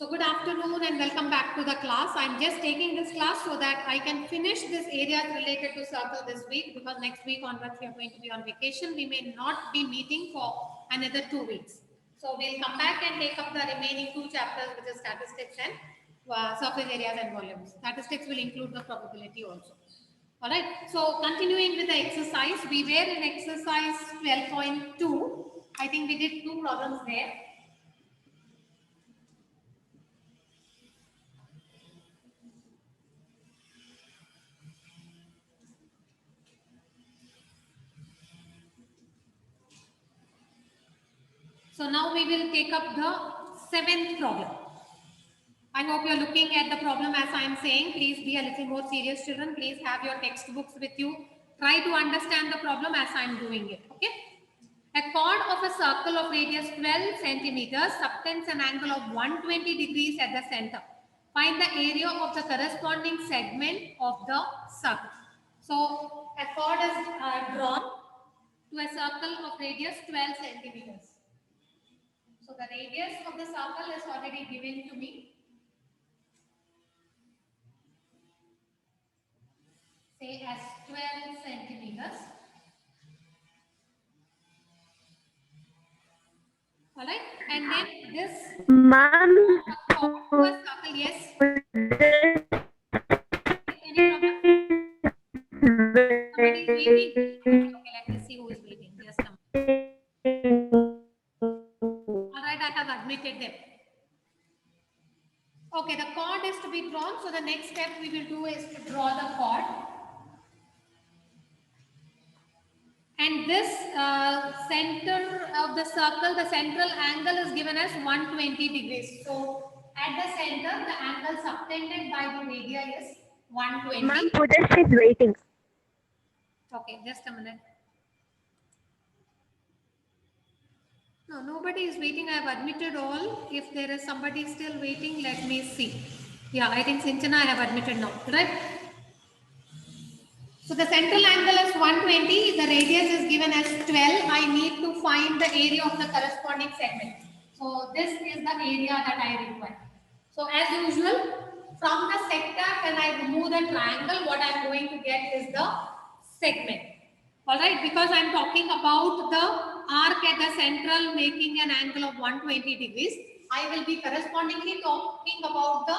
So good afternoon and welcome back to the class. I'm just taking this class so that I can finish this areas related to circle this week, because next week onwards we are going to be on vacation. We may not be meeting for another 2 weeks. So we'll come back and take up the remaining 2 chapters, which is statistics and surface areas and volumes. Statistics will include the probability also. All right. So continuing with the exercise, we were in exercise 12.2. I think we did 2 problems there. So now we will take up the 7th problem. I hope you're looking at the problem as I'm saying. Please be a little more serious, children. Please have your textbooks with you. Try to understand the problem as I'm doing it. Okay. A chord of a circle of radius 12 centimeters subtends an angle of 120 degrees at the center. Find the area of the corresponding segment of the circle. So a chord is drawn to a circle of radius 12 centimeters. So the radius of the circle is already given to me. Say as 12 centimeters. Alright, and then this circle, yes. Any problem? Somebody is waiting. Okay, let me see who is waiting. Just a minute. Alright, I have admitted them. Okay, the chord is to be drawn. So the next step we will do is to draw the chord. And this center of the circle, the central angle is given as 120 degrees. So at the center, the angle subtended by the radii is 120. Ma'am, Pudesh is waiting. Okay, just a minute. No, nobody is waiting. I have admitted all. If there is somebody still waiting, let me see. Yeah, I think Sinchana I have admitted now, right? So the central angle is 120, the radius is given as 12. I need to find the area of the corresponding segment. So this is the area that I require. So as usual, from the sector, when I remove the triangle, what I am going to get is the segment. Alright, because I am talking about the arc at the central making an angle of 120 degrees, I will be correspondingly talking about the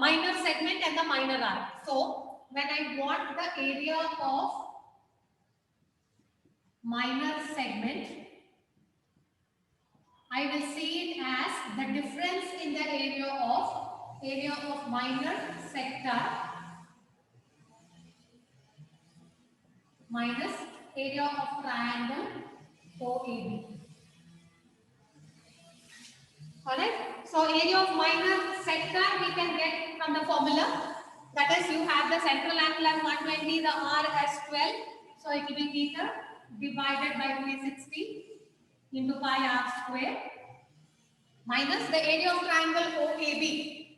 minor segment and the minor arc. So when I want the area of minor segment, I will see it as the difference in the area of minor sector minus area of triangle OAB. Alright, so area of minor sector we can get from the formula. That is, you have the central angle as 120, the arc as 12. So it will be theta divided by 360 into pi r square minus the area of triangle OAB.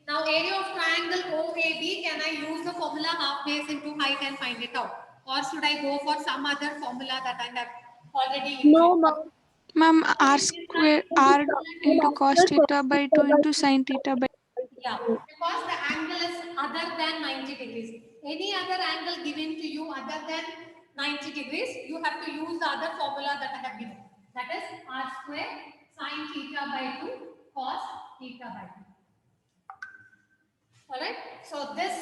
Now area of triangle OAB, can I use the formula half base into height and find it out? Or should I go for some other formula that I have already used? No, ma'am. Ma'am, r square r into cos theta by 2 into sin theta by. Yeah, because the angle is other than 90 degrees. Any other angle given to you other than 90 degrees, you have to use the other formula that I have given. That is r square sin theta by 2 cos theta by 2. Alright, so this,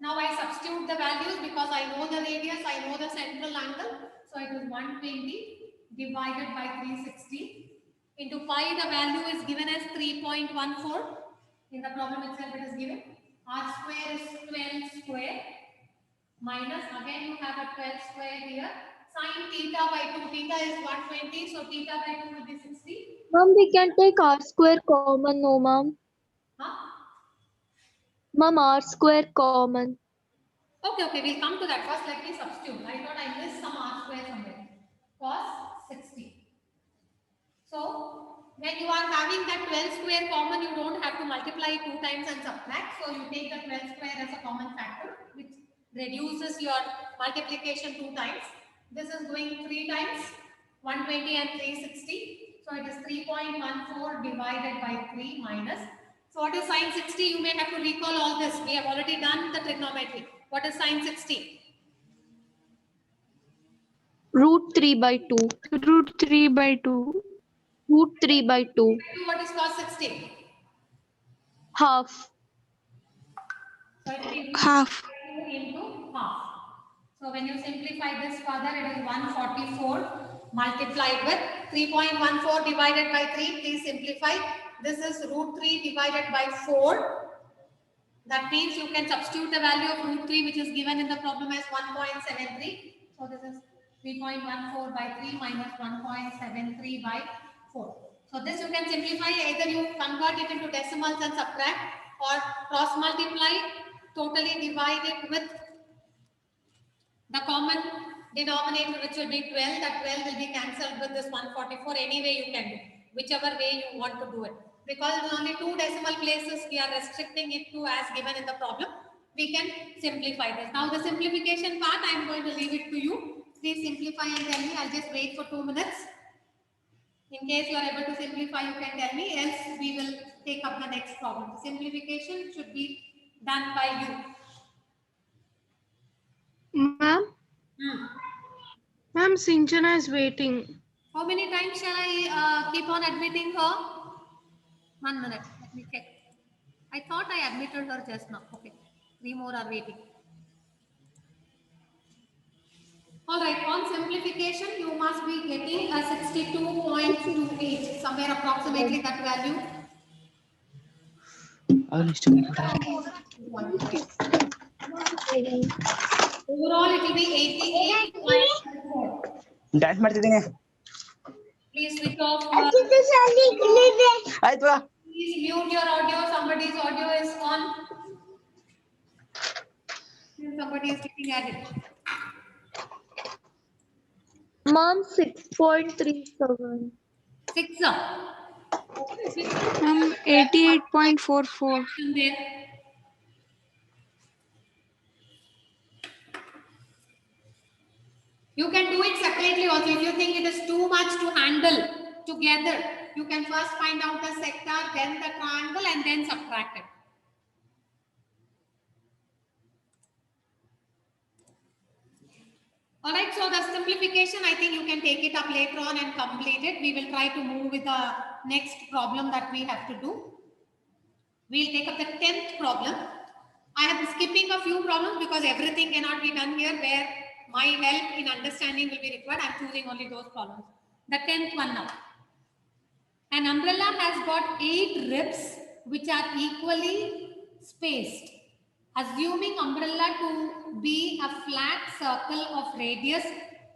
now I substitute the values because I know the radius, I know the central angle. So it is 120 divided by 360 into pi, the value is given as 3.14. In the problem itself it is given. R square is 12 square minus, again you have a 12 square here. Sin theta by 2, theta is 120, so theta by 2 will be 60. Ma'am, we can take r square common, no, ma'am. Huh? Ma'am, r square common. Okay, we'll come to that. First, let me substitute. I thought I missed some r square somewhere. Cos 60. So, when you are having that 12 square common, you don't have to multiply 2 times and subtract. So, you take the 12 square as a common factor, which reduces your multiplication 2 times. This is going 3 times, 120 and 360. So, it is 3.14 divided by 3 minus So what is sine 60? You may have to recall all this. We have already done the trigonometry. What is sine 60? Root 3 by 2. Root 3 by 2. Root 3 by 2. What is cos 60? Half. So it will be root Half. 2 into half. So when you simplify this further, it is 144 multiplied with 3.14 divided by 3. Please simplify. This is root 3 divided by 4. That means you can substitute the value of root 3, which is given in the problem as 1.73. So this is 3.14 by 3 minus 1.73 by 4. So this you can simplify. Either you convert it into decimals and subtract, or cross multiply, totally divide it with the common denominator, which will be 12. That 12 will be cancelled with this 144. Any way you can do, whichever way you want to do it. Because it's only 2 decimal places we are restricting it to as given in the problem, we can simplify this. Now the simplification part, I am going to leave it to you. Please simplify and tell me. I'll just wait for 2 minutes. In case you are able to simplify, you can tell me, else we will take up the next problem. Simplification should be done by you. Ma'am, Hmm. ma'am, Sinchana is waiting. How many times shall I keep on admitting her? 1 minute. Let me check. I thought I admitted her just now. Okay. 3 more are waiting. All right. On simplification, you must be getting a 62.28. Somewhere approximately that value. Overall, it will be 88.4. Dance ಮಾಡ್ತಿದ್ದೀನಿ. Please switch off. ಆಯ್ತು. Please mute your audio. Somebody's audio is on. Somebody is looking at it. Mom, 6.37. 6. 88.44. There. You can do it separately also. If you think it is too much to handle together, you can first find out the sector, then the triangle, and then subtract it. All right, so the simplification, I think you can take it up later on and complete it. We will try to move with the next problem that we have to do. We'll take up the 10th problem. I am skipping a few problems because everything cannot be done here where my help in understanding will be required. I'm choosing only those problems. The 10th one now. An umbrella has got 8 ribs which are equally spaced. Assuming umbrella to be a flat circle of radius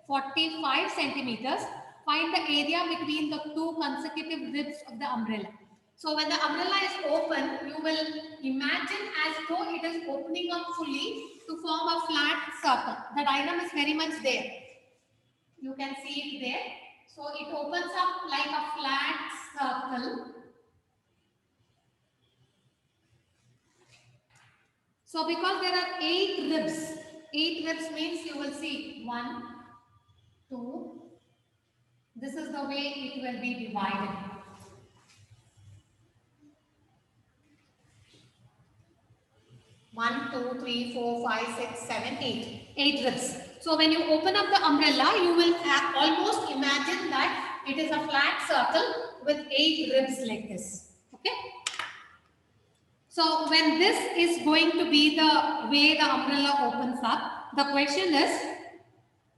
45 centimeters, find the area between the 2 consecutive ribs of the umbrella. So when the umbrella is open, you will imagine as though it is opening up fully to form a flat circle. The diagram is very much there. You can see it there. So it opens up like a flat circle. So because there are 8 ribs means you will see 1, 2. This is the way it will be divided. One, 2, 3, 4, 5, 6, 7, 8. 8 ribs. So when you open up the umbrella, you will almost imagine that it is a flat circle with 8 ribs like this. Okay. So when this is going to be the way the umbrella opens up, the question is,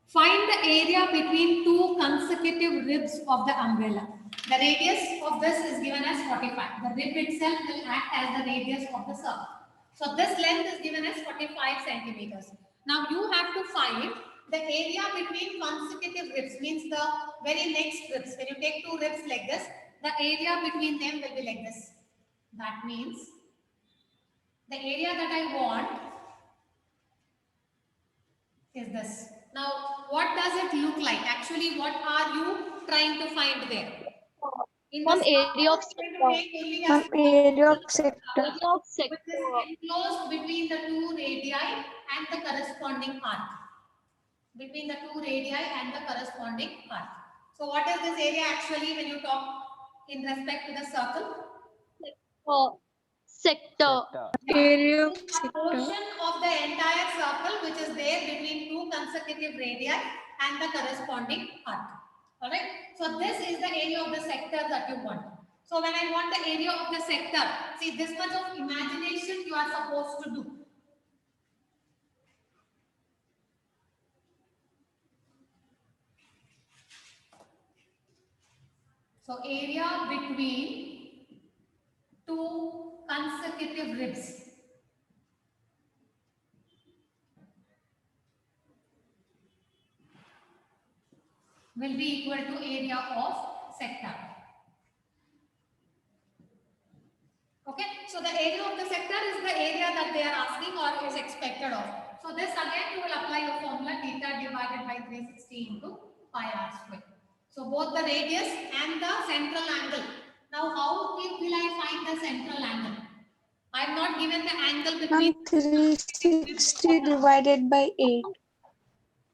find the area between 2 consecutive ribs of the umbrella. The radius of this is given as 45. The rib itself will act as the radius of the circle. So this length is given as 45 centimeters. Now you have to find the area between consecutive ribs, means the very next ribs. When you take 2 ribs like this, the area between them will be like this. That means the area that I want is this. Now, what does it look like? Actually, what are you trying to find there? In Mom, this area of sector. Area of sector. Area of which is sector. enclosed between the 2 radii and the corresponding arc. Between the 2 radii and the corresponding arc. So, what is this area actually when you talk in respect to the circle? Sector. Area of A sector. portion of the entire circle which is there between two consecutive radii and the corresponding arc. All right. So this is the area of the sector that you want. So when I want the area of the sector, see this much of imagination you are supposed to do. So area between two consecutive ribs. Will be equal to area of sector. Okay, so the area of the sector is the area that they are asking or is expected of. So this again you will apply your formula theta divided by 360 into pi r square. So both the radius and the central angle. Now how will I find the central angle? I have not given the angle between. Ma'am, 360 divided by 8.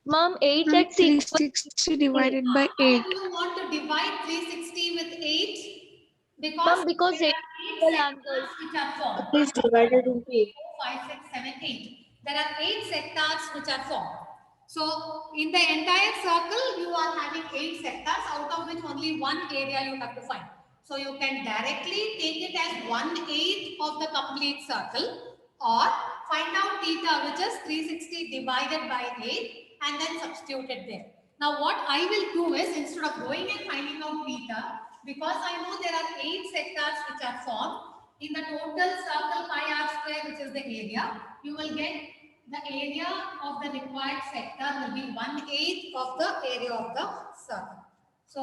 Ma'am, 8 Ma'am, that's equal. 360 divided by Why 8. do you want to divide 360 with 8? Because Ma'am, because there 8 are 8 equal sectors angles. which are formed. It is divided into 8. 5, 6, 7, 8. There are 8 sectors which are formed. So in the entire circle, you are having 8 sectors, out of which only one area you have to find. So you can directly take it as 1/8 of the complete circle, or find out theta, which is 360 divided by 8, and then substitute it there. Now what I will do is, instead of going and finding out theta, because I know there are 8 sectors which are formed, in the total circle pi r square, which is the area, you will get the area of the required sector will be 1/8 of the area of the circle. So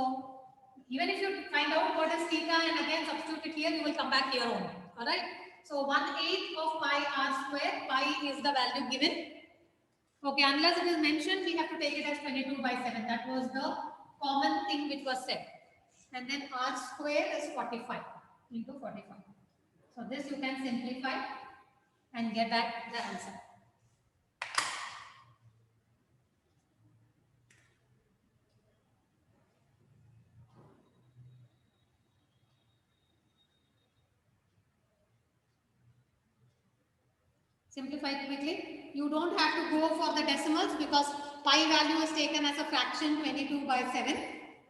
even if you find out what is theta and again substitute it here, you will come back here only. All right. So 1/8 of pi r square, pi is the value given. Okay, unless it is mentioned, we have to take it as 22 by 7. That was the common thing which was said. And then r square is 45 into 45. So this you can simplify and get back the answer. Simplify quickly. You don't have to go for the decimals because pi value is taken as a fraction 22 by 7.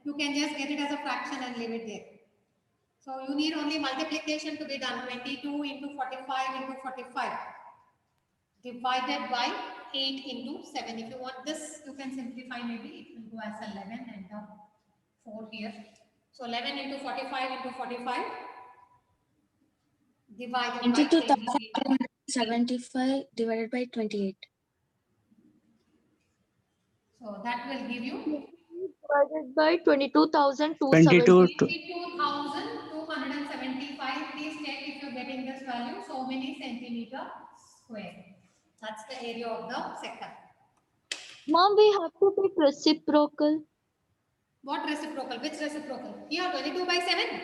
You can just get it as a fraction and leave it there. So you need only multiplication to be done. 22 into 45 into 45 divided by 8 into 7. If you want this, you can simplify maybe. It will go as 11 and 4 here. So 11 into 45 into 45 divided by 22,275 divided by 28. So that will give you Divided by 22,270. 22,275. Please check if you're getting this value. So many centimeter square. That's the area of the sector. Ma'am, we have to take reciprocal. What reciprocal? Which reciprocal? Here, 22 by 7.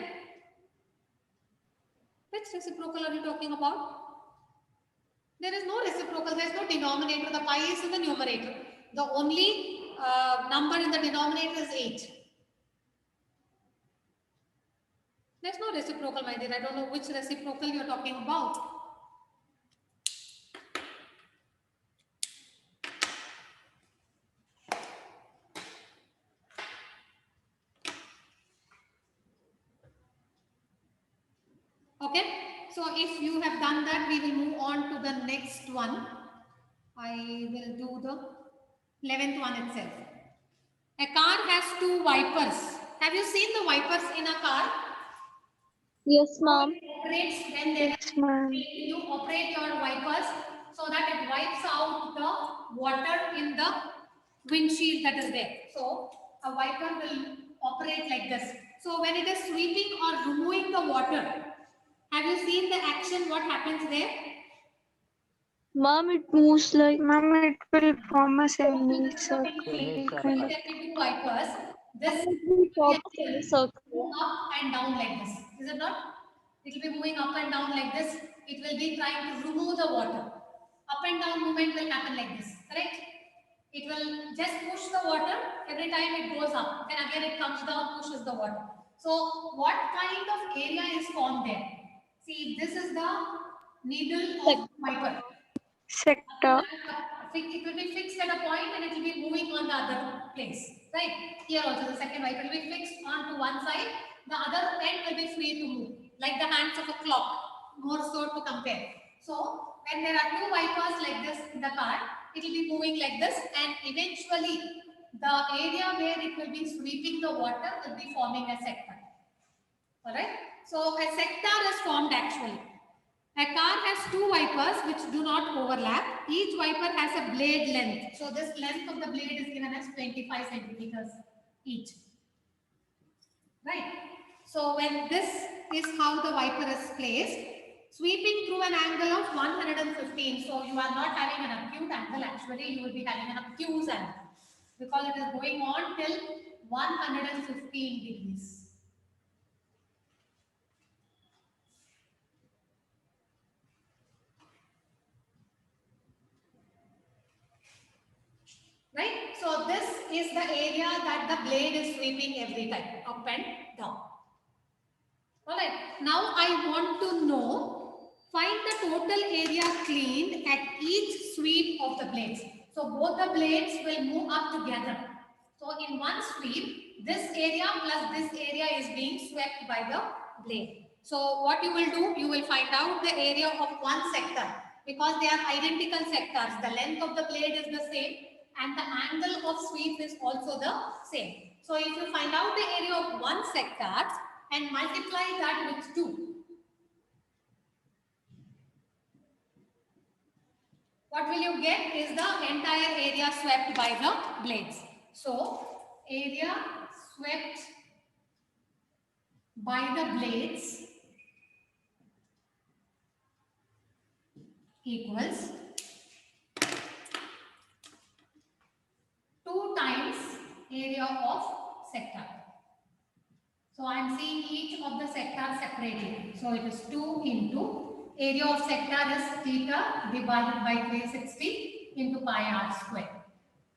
Which reciprocal are you talking about? There is no reciprocal. There is no denominator. The pi is in the numerator. The only number in the denominator is 8. There's no reciprocal, my dear. I don't know which reciprocal you're talking about. Okay. So if you have done that, we will move on to the next one. I will do the 11th one itself. A car has 2 wipers. Have you seen the wipers in a car? Yes, ma'am. Operates when there Yes, ma'am. you operate your wipers so that it wipes out the water in the windshield that is there. So a wiper will operate like this. So when it is sweeping or removing the water, have you seen the action? What happens there? Ma'am, it moves like. Ma'am, it will form a This is the semicircle windshield. kind of. There will be 2 wipers. This Top will circle. move up and down like this. Is it not? It will be moving up and down like this. It will be trying to remove the water. Up and down movement will happen like this. Correct? It will just push the water. Every time it goes up. Then again it comes down, pushes the water. So what kind of area is formed there? See, this is the needle of wiper. Sector. It will be fixed at a point and it will be moving on the other place. Right? Here also the second wiper will be fixed onto one side. The other end will be free to move. Like the hands of a clock. More so to compare. So when there are two wipers like this in the car, it will be moving like this, and eventually the area where it will be sweeping the water will be forming a sector. Alright. So a sector is formed actually. A car has two wipers which do not overlap. Each wiper has a blade length. So this length of the blade is given as 25 centimeters each. Right. So when this is how the wiper is placed, sweeping through an angle of 115. So you are not having an acute angle, actually you will be having an obtuse angle because it is going on till 115 degrees. Right? So this is the area that the blade is sweeping every time, up and down. Alright, now I want to know, find the total area cleaned at each sweep of the blades. So both the blades will move up together. So in one sweep, this area plus this area is being swept by the blade. So what you will do, you will find out the area of one sector because they are identical sectors. The length of the blade is the same and the angle of sweep is also the same. So if you find out the area of one sector and multiply that with 2, what will you get is the entire area swept by the blades. So area swept by the blades equals 2 times area of sector. So I am seeing each of the sectors separately. So it is 2 into area of sector is theta divided by 360 into pi r square.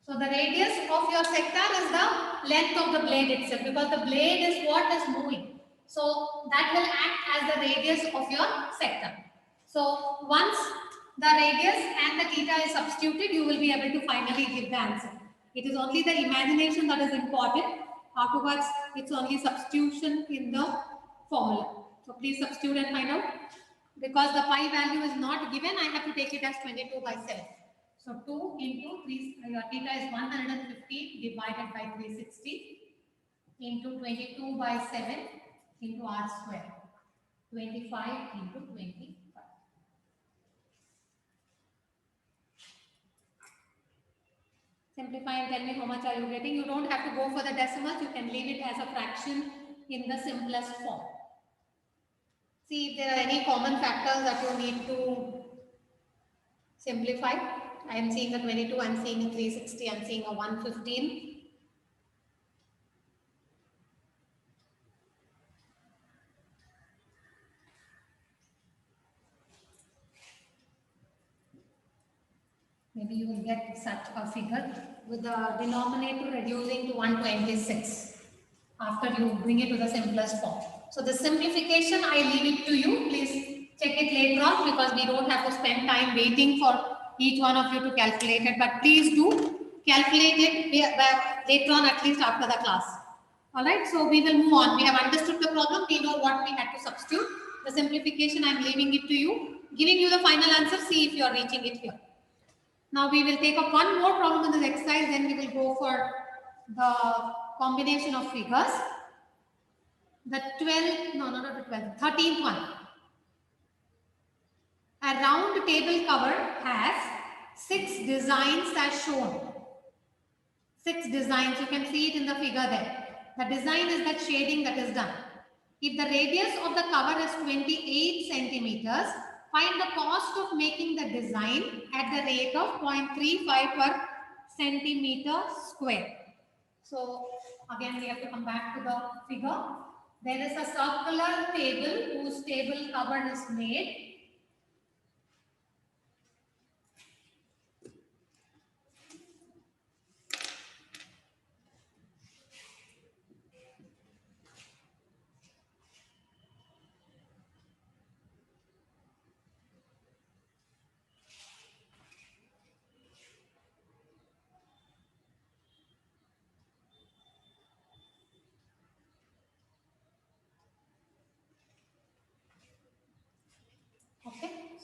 So the radius of your sector is the length of the blade itself because the blade is what is moving. So that will act as the radius of your sector. So once the radius and the theta is substituted, you will be able to finally give the answer. It is only the imagination that is important. Afterwards, it's only substitution in the formula. So please substitute and find out. Because the pi value is not given, I have to take it as 22 by 7. So 2 into 3, your theta is 150 divided by 360 into 22 by 7 into r square. 25 into 25. Simplify and tell me how much are you getting. You don't have to go for the decimals. You can leave it as a fraction in the simplest form. See if there are any common factors that you need to simplify. I am seeing a 22, I am seeing a 360, I am seeing a 115. Maybe you will get such a figure with the denominator reducing to 126 after you bring it to the simplest form. So the simplification, I leave it to you. Please check it later on because we don't have to spend time waiting for each one of you to calculate it. But please do calculate it later on, at least after the class. Alright, so we will move on. We have understood the problem. We know what we had to substitute. The simplification, I am leaving it to you. Giving you the final answer, see if you are reaching it here. Now we will take up one more problem in this exercise, then we will go for the combination of figures. The 13th one. A round table cover has 6 designs as shown. 6 designs, you can see it in the figure there. The design is that shading that is done. If the radius of the cover is 28 centimeters, find the cost of making the design at the rate of 0.35 per centimeter square. So again, we have to come back to the figure. There is a circular table whose table cover is made.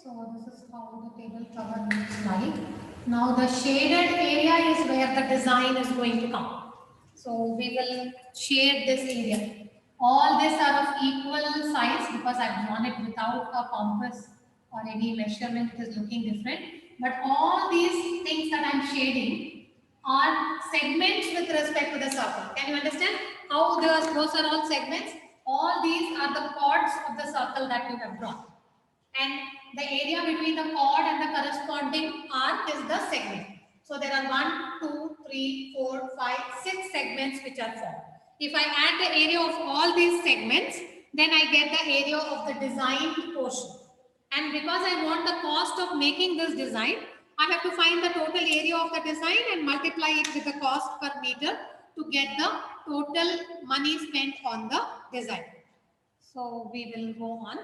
So this is how the table cover looks like. Now the shaded area is where the design is going to come. So we will shade this area. All these are of equal size because I've drawn it without a compass or any measurement. It is looking different. But all these things that I'm shading are segments with respect to the circle. Can you understand how those are all segments? All these are the chords of the circle that you have drawn. And the area between the chord and the corresponding arc is the segment. So there are 1, 2, 3, 4, 5, 6 segments which are formed. If I add the area of all these segments, then I get the area of the designed portion. And because I want the cost of making this design, I have to find the total area of the design and multiply it with the cost per meter to get the total money spent on the design. So we will go on.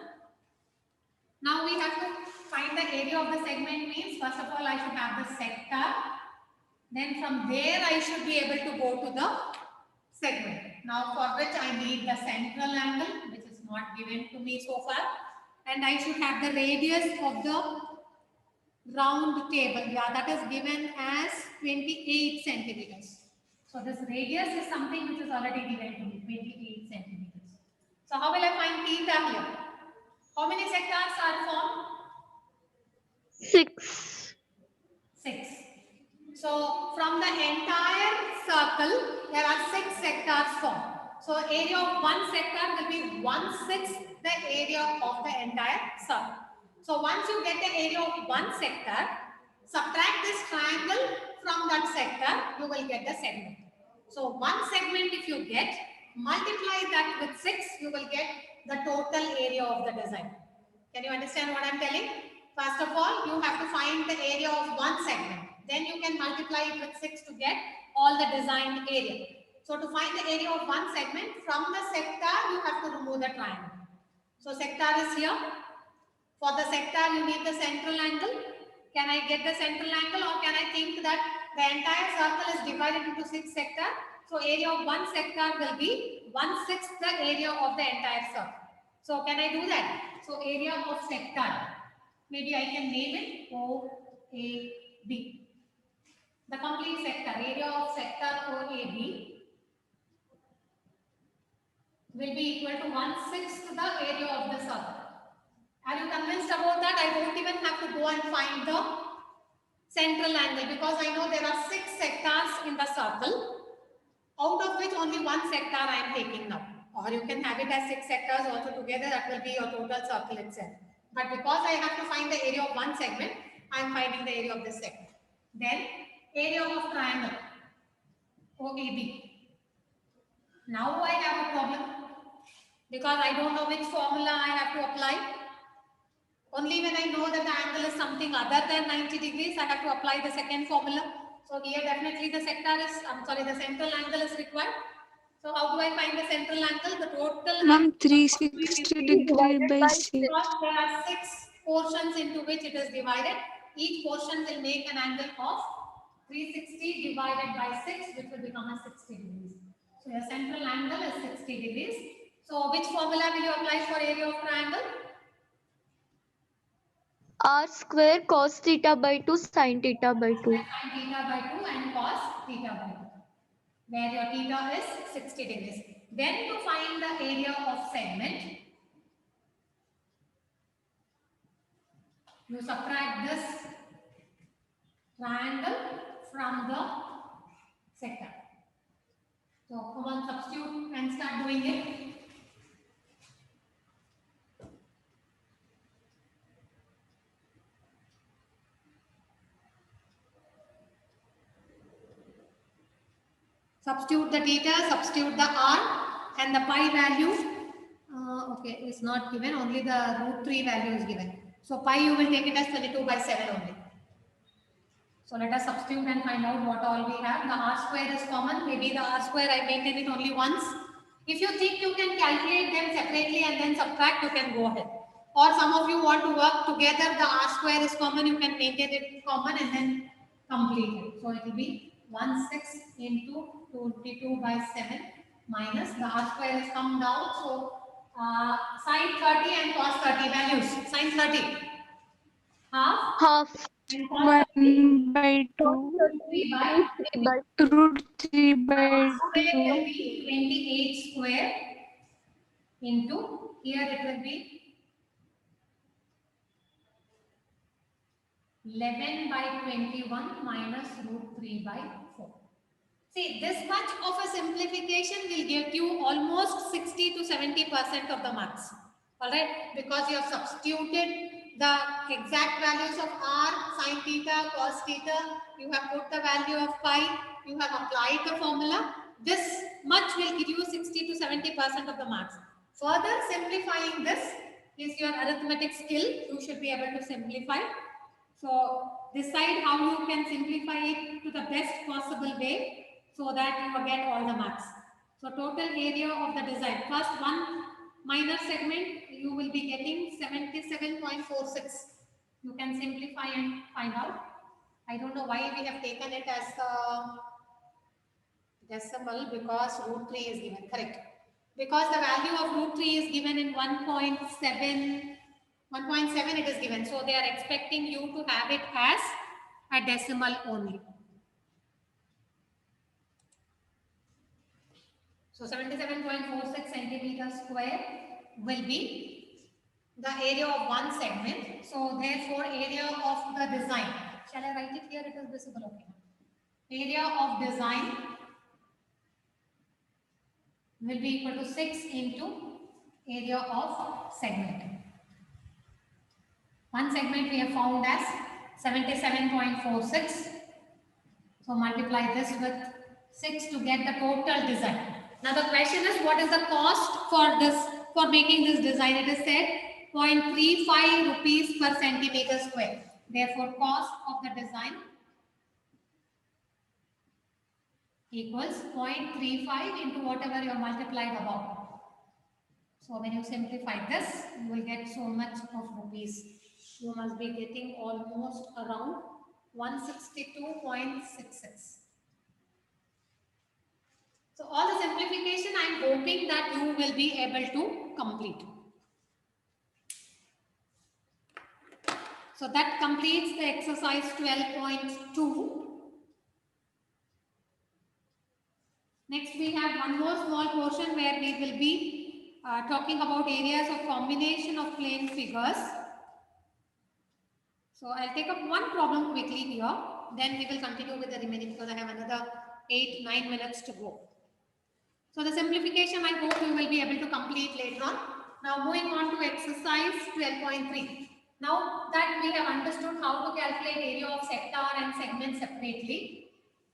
Now we have to find the area of the segment means first of all I should have the sector. Then from there I should be able to go to the segment. Now for which I need the central angle which is not given to me so far. And I should have the radius of the round table. Yeah, that is given as 28 centimeters. So this radius is something which is already given to me, 28 centimeters. So how will I find theta here? How many sectors are formed? 6. 6. So from the entire circle, there are 6 sectors formed. So area of one sector will be 1/6 the area of the entire circle. So once you get the area of one sector, subtract this triangle from that sector, you will get the segment. So one segment if you get, multiply that with 6, you will get the total area of the design. Can you understand what I'm telling? First of all, you have to find the area of one segment. Then you can multiply it with 6 to get all the designed area. So to find the area of one segment, from the sector, you have to remove the triangle. So sector is here. For the sector, you need the central angle. Can I get the central angle or can I think that the entire circle is divided into 6 sectors? So area of one sector will be 1/6 the area of the entire circle. So can I do that? So area of sector, maybe I can name it OAB. The complete sector, area of sector OAB will be equal to 1/6 the area of the circle. Are you convinced about that? I don't even have to go and find the central angle because I know there are 6 sectors in the circle, out of which only one sector I am taking now. Or you can have it as 6 sectors also together, that will be your total circle itself. But because I have to find the area of one segment, I am finding the area of this segment. Then area of triangle OAB. Now I have a problem because I don't know which formula I have to apply. Only when I know that the angle is something other than 90 degrees, I have to apply the second formula. So here definitely the the central angle is required. So how do I find the central angle? The total Ma'am, 360 degree by 6. because there are 6 portions into which it is divided. Each portion will make an angle of 360 divided by 6, which will become a 60 degrees. So your central angle is 60 degrees. So which formula will you apply for area of triangle? R square cos theta by 2 sin theta by 2. Sin theta by 2 and cos theta by 2, where your theta is 60 degrees. Then to find the area of segment, you subtract this triangle from the sector. So come on, substitute and start doing it. Substitute the theta, substitute the r, and the pi value. Okay, is not given, only the √3 value is given. So pi you will take it as 22 by 7 only. So let us substitute and find out what all we have. The r square is common. Maybe the r square I maintain it only once. If you think you can calculate them separately and then subtract, you can go ahead. Or some of you want to work together, the r square is common, you can maintain it common and then complete it. So it will be 1/6 into 22 by 7 minus the r square has come down. So sin 30 and cos 30 values. Sin 30. half and cos 1 by 2 3 by root 3 by square will 2 be 28 square into, here it will be 11 by 21 minus root 3 by 4. See, this much of a simplification will give you almost 60 to 70% of the marks. Alright, because you have substituted the exact values of r, sine theta, cos theta, you have put the value of pi, you have applied the formula. This much will give you 60 to 70% of the marks. Further simplifying this is your arithmetic skill. You should be able to simplify. So decide how you can simplify it to the best possible way so that you get all the marks. So total area of the design. First one minor segment, you will be getting 77.46. You can simplify and find out. I don't know why we have taken it as a decimal, because root 3 is given, correct. Because the value of root 3 is given in 1.7 it is given. So they are expecting you to have it as a decimal only. So 77.46 centimeters square will be the area of one segment. So therefore area of the design. Shall I write it here? It is visible. Okay. Area of design will be equal to 6 into area of segment. One segment we have found as 77.46. So multiply this with 6 to get the total design. Now the question is, what is the cost for this, for making this design? It is said 0.35 rupees per centimeter square. Therefore, cost of the design equals 0.35 into whatever you have multiplied above. So when you simplify this, you will get so much of rupees. You must be getting almost around 162.66. So all the simplification, I am hoping that you will be able to complete. So that completes the exercise 12.2. Next we have one more small portion where we will be talking about areas of combination of plane figures. So I'll take up one problem quickly here. Then we will continue with the remaining because I have another 8-9 minutes to go. So the simplification, I hope you will be able to complete later on. Now moving on to exercise 12.3. Now that we have understood how to calculate area of sector and segment separately,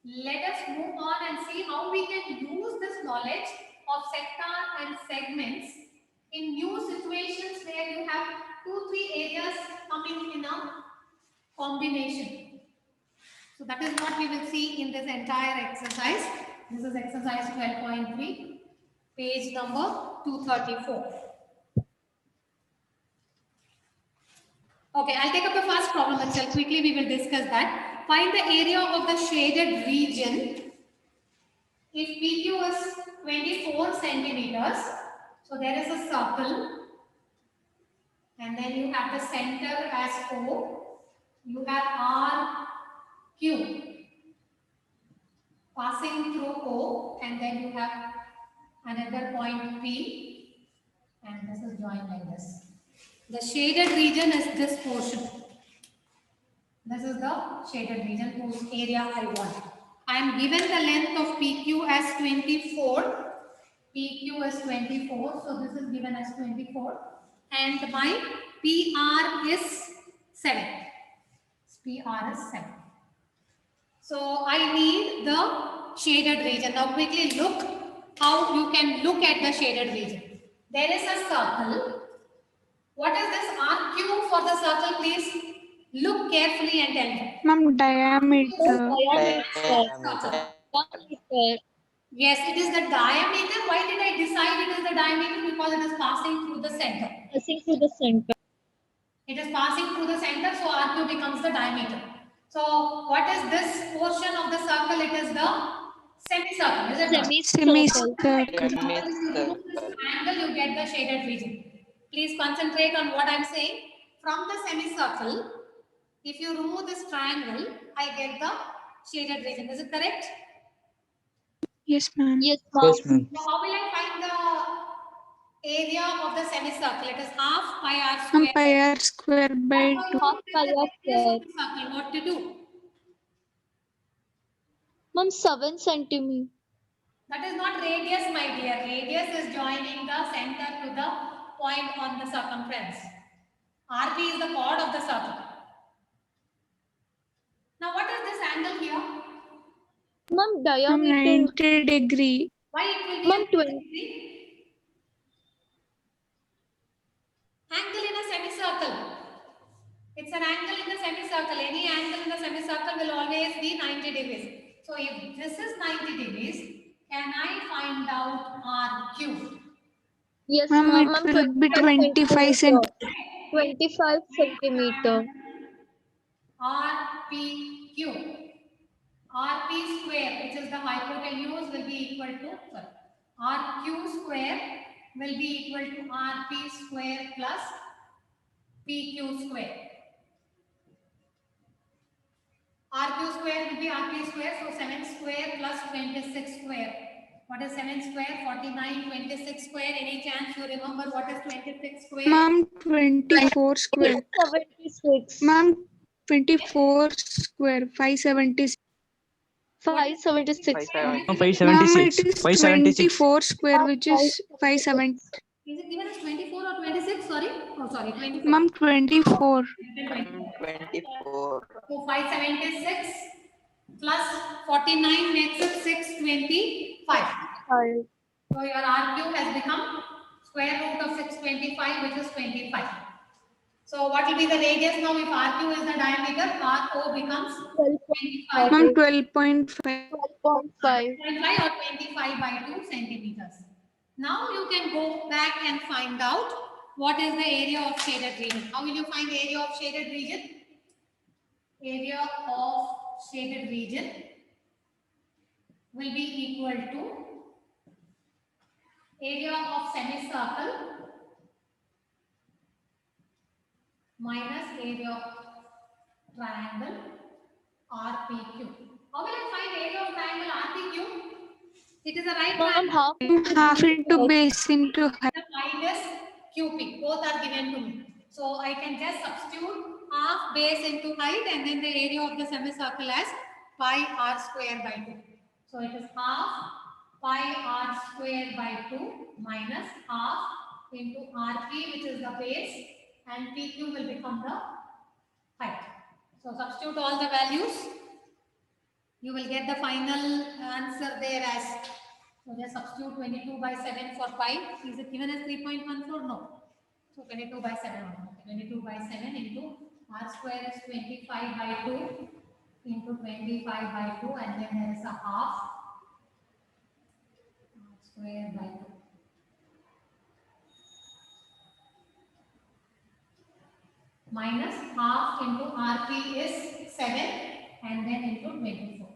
let us move on and see how we can use this knowledge of sector and segments in new situations where you have 2-3 areas coming in a combination. So that is what we will see in this entire exercise. This is exercise 12.3, page number 234. Okay, I'll take up the first problem itself. Quickly we will discuss that. Find the area of the shaded region if PQ is 24 centimeters. So there is a circle and then you have the center as O. You have RQ passing through O, and then you have another point P, and this is joined like this. The shaded region is this portion. This is the shaded region whose area I want. I am given the length of PQ as 24. PQ is 24, so this is given as 24. And my PR is 7. PR is 7. So I need the shaded region. Now quickly look how you can look at the shaded region. There is a circle. What is this RQ for the circle, please? Look carefully and tell me. Ma'am, diameter. Yes, it is the diameter. Why did I decide it is the diameter? Because it is passing through the center. Passing through the center. It is passing through the center, so RQ becomes the diameter. So what is this portion of the circle? It is the semicircle. Is it not? Semicircle. Angle, you get the shaded region. Please concentrate on what I'm saying. From the semicircle, If you remove this triangle, I get the shaded region. Is it correct? Yes, ma'am. Yes, Yes, ma'am. ma'am. So how will I find the area of the semicircle? It is half pi r Ma'am, square. pi r square by What 2. Half pi r radius square. of the circle? What to do? Ma'am, 7 centimeter. That is not radius, my dear. Radius is joining the center to the point on the circumference. RP is the chord of the circle. Now, what is this angle here? Ma'am, Ma'am, diameter. 90 degree. Why it will be Ma'am, a 20. degree? Angle in a semicircle. It's an angle in the semicircle. Any angle in the semicircle will always be 90 degrees. So if this is 90 degrees, can I find out RQ? Yes, Ma'am, ma'am. it Ma'am, will be 25 centimeter. centimeter. 25 centimeter. RPQ. RP square, which is the hypotenuse, will be equal to, sorry, RQ square will be equal to RP square plus PQ square. RQ square will be RP square, so 7 square plus 26 square. What is 7 square? 49, 26 square. Any chance you remember what is 26 square? Ma'am, 24 square. 76. Ma'am, 24 square, 576. 576. Ma'am. 576. Ma'am, it is 576. 24 square, which is 570. Is it given as 24 or 26? Sorry. Oh, sorry, 24. Ma'am, 24. 24. So 576 plus 49 makes it 625. So your RQ has become square root of 625, which is 25. So what will be the radius now if RQ is the diameter? RO becomes 25. Ma'am, 12.5. 12.5. 25 or 25 by 2 centimeters. Now you can go back and find out what is the area of shaded region. How will you find the area of shaded region? Area of shaded region will be equal to area of semicircle minus area of triangle RPQ. How will I find area of triangle RPQ? It is a right Ma'am, triangle. Half into base into height. The height is QP. Both are given to me. So I can just substitute half base into height and then the area of the semicircle as pi r square by 2. So it is half pi r square by 2 minus half into RP, which is the base, and PQ will become the height. So substitute all the values. You will get the final answer there as, so just substitute 22 by 7 for pi. Is it given as 3.14? No. So 22 by 7. 22 by 7 into r square is 25 by 2 into 25 by 2, and then there is a half r square by 2. Minus half into RP is 7 and then into 24.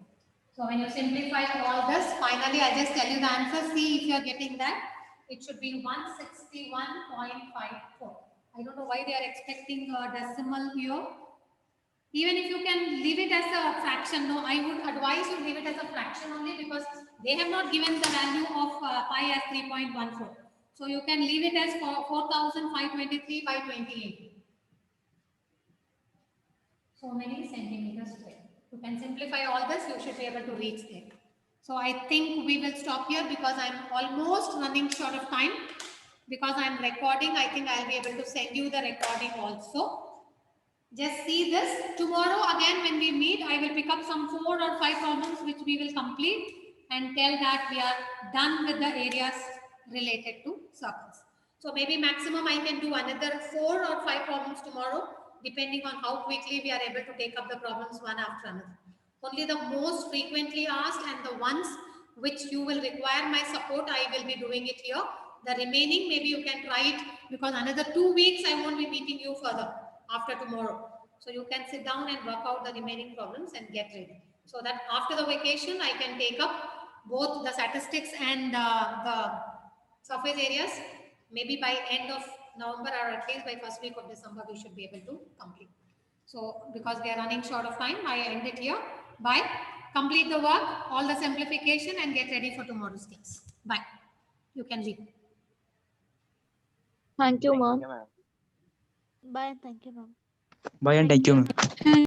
So when you simplify all this, finally I just tell you the answer. See if you are getting that. It should be 161.54. I don't know why they are expecting a decimal here. Even if you can leave it as a fraction, no, I would advise you leave it as a fraction only because they have not given the value of pi as 3.14. So you can leave it as 4,523 by 28. So many centimeters square. You can simplify all this, you should be able to reach there. So I think we will stop here because I'm almost running short of time. Because I'm recording, I think I'll be able to send you the recording also. Just see this. Tomorrow again when we meet, I will pick up some 4 or 5 problems which we will complete and tell that we are done with the areas related to circles. So maybe maximum I can do another 4 or 5 problems tomorrow, depending on how quickly we are able to take up the problems one after another. Only the most frequently asked and the ones which you will require my support, I will be doing it here. The remaining, maybe you can try it because another 2 weeks I won't be meeting you further after tomorrow. So you can sit down and work out the remaining problems and get ready. So that after the vacation, I can take up both the statistics and the surface areas. Maybe by end of November or at least by first week of December, we should be able to complete. So because we are running short of time, I end it here. Bye. Complete the work, all the simplification, and get ready for tomorrow's class. Bye. You can leave. Thank you, ma'am. Bye. Thank you, ma'am. Bye and thank you, ma'am. And